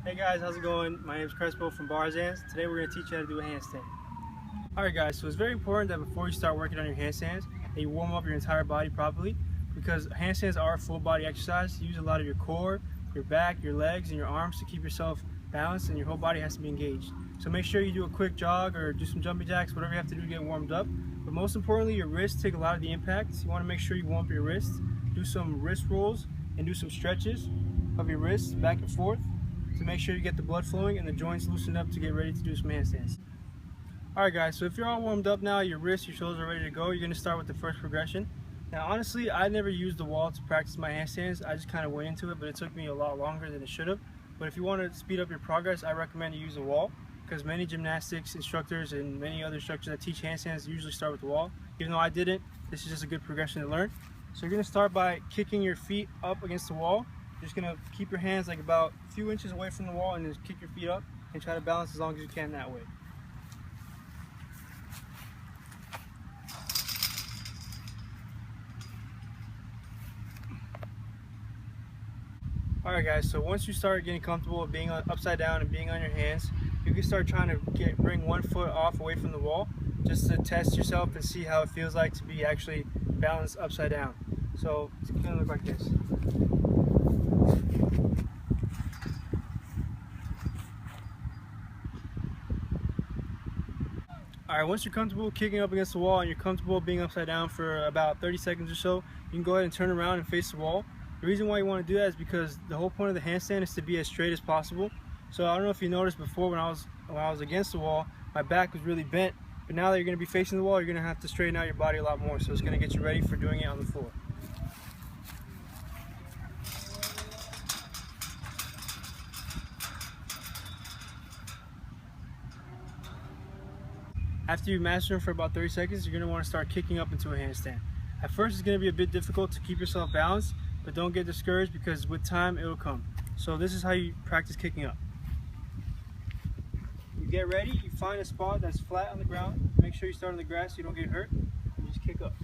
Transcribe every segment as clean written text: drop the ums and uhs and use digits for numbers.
Hey guys, how's it going? My name is Crespo from Brazans. Today we're going to teach you how to do a handstand. Alright guys, so it's very important that before you start working on your handstands, that you warm up your entire body properly, because handstands are a full body exercise. You use a lot of your core, your back, your legs, and your arms to keep yourself balanced, and your whole body has to be engaged. So make sure you do a quick jog or do some jumping jacks, whatever you have to do to get warmed up. But most importantly, your wrists take a lot of the impact. So you want to make sure you warm up your wrists, do some wrist rolls, and do some stretches of your wrists back and forth to make sure you get the blood flowing and the joints loosened up to get ready to do some handstands. Alright guys, so if you're all warmed up now, your wrists, your shoulders are ready to go, you're going to start with the first progression. Now honestly, I never used the wall to practice my handstands. I just kind of went into it, but it took me a lot longer than it should have. But if you want to speed up your progress, I recommend you use a wall, because many gymnastics instructors and many other instructors that teach handstands usually start with the wall. Even though I didn't, this is just a good progression to learn. So you're going to start by kicking your feet up against the wall. You're just going to keep your hands like about a few inches away from the wall and just kick your feet up and try to balance as long as you can that way. Alright guys, so once you start getting comfortable with being upside down and being on your hands, you can start trying to bring one foot off away from the wall just to test yourself and see how it feels like to be actually balanced upside down. So it's going to look like this. Alright, once you're comfortable kicking up against the wall and you're comfortable being upside down for about 30 seconds or so, you can go ahead and turn around and face the wall. The reason why you want to do that is because the whole point of the handstand is to be as straight as possible. So I don't know if you noticed before when I was against the wall, my back was really bent, but now that you're going to be facing the wall, you're going to have to straighten out your body a lot more, so it's going to get you ready for doing it on the floor. After you master them for about 30 seconds, you're going to want to start kicking up into a handstand. At first it's going to be a bit difficult to keep yourself balanced, but don't get discouraged because with time it'll come. So this is how you practice kicking up. You get ready, you find a spot that's flat on the ground, make sure you start on the grass so you don't get hurt, and just kick up.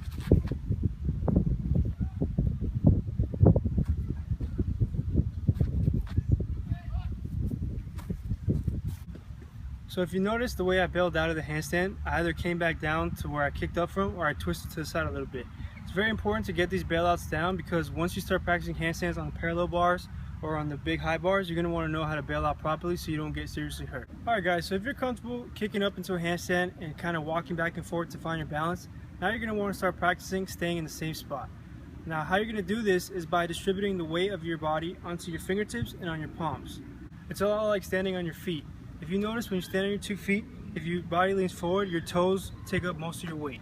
So if you notice the way I bailed out of the handstand, I either came back down to where I kicked up from or I twisted to the side a little bit. It's very important to get these bailouts down because once you start practicing handstands on the parallel bars or on the big high bars, you're going to want to know how to bail out properly so you don't get seriously hurt. Alright guys, so if you're comfortable kicking up into a handstand and kind of walking back and forth to find your balance, now you're going to want to start practicing staying in the same spot. Now how you're going to do this is by distributing the weight of your body onto your fingertips and on your palms. It's a lot like standing on your feet. If you notice when you stand on your 2 feet, if your body leans forward, your toes take up most of your weight.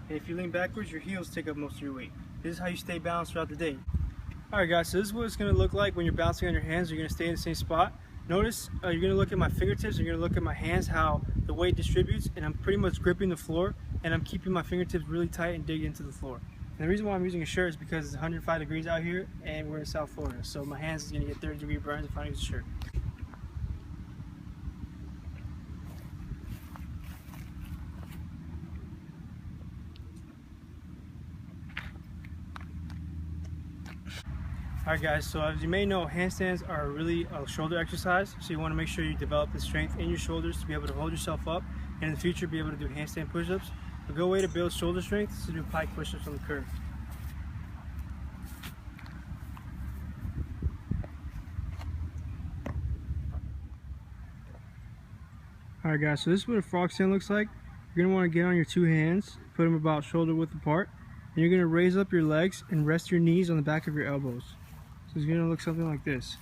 And if you lean backwards, your heels take up most of your weight. This is how you stay balanced throughout the day. Alright guys, so this is what it's going to look like when you're bouncing on your hands. You're going to stay in the same spot. Notice you're going to look at my fingertips, you're going to look at my hands, how the weight distributes, and I'm pretty much gripping the floor, and I'm keeping my fingertips really tight and dig into the floor. And the reason why I'm using a shirt is because it's 105 degrees out here, and we're in South Florida, so my hands is going to get 30-degree burns if I use a shirt. Alright guys, so as you may know, handstands are really a shoulder exercise, so you want to make sure you develop the strength in your shoulders to be able to hold yourself up and in the future be able to do handstand push-ups. A good way to build shoulder strength is to do pike push-ups on the curve. Alright guys, so this is what a frog stand looks like. You're going to want to get on your 2 hands, put them about shoulder width apart, and you're going to raise up your legs and rest your knees on the back of your elbows. So it's going to look something like this.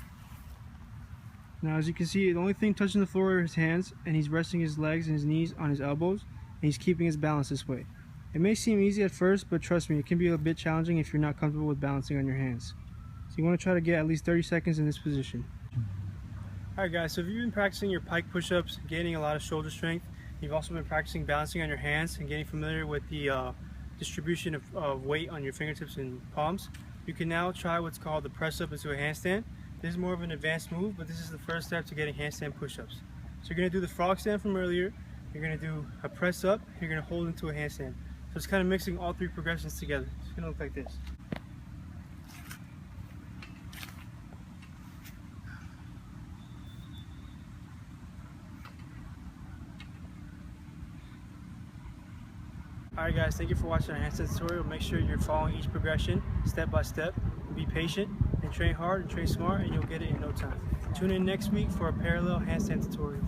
Now as you can see, the only thing touching the floor are his hands, and he's resting his legs and his knees on his elbows, and he's keeping his balance this way. It may seem easy at first, but trust me, it can be a bit challenging if you're not comfortable with balancing on your hands. So you want to try to get at least 30 seconds in this position. Alright guys, so if you've been practicing your pike push-ups, gaining a lot of shoulder strength, you've also been practicing balancing on your hands and getting familiar with the distribution of weight on your fingertips and palms, you can now try what's called the press up into a handstand. This is more of an advanced move, but this is the first step to getting handstand push-ups. So you're going to do the frog stand from earlier, you're going to do a press up, you're going to hold into a handstand. So it's kind of mixing all 3 progressions together. It's going to look like this. Alright guys, thank you for watching our handstand tutorial. Make sure you're following each progression step by step. Be patient and train hard and train smart, and you'll get it in no time. Tune in next week for a parallel handstand tutorial.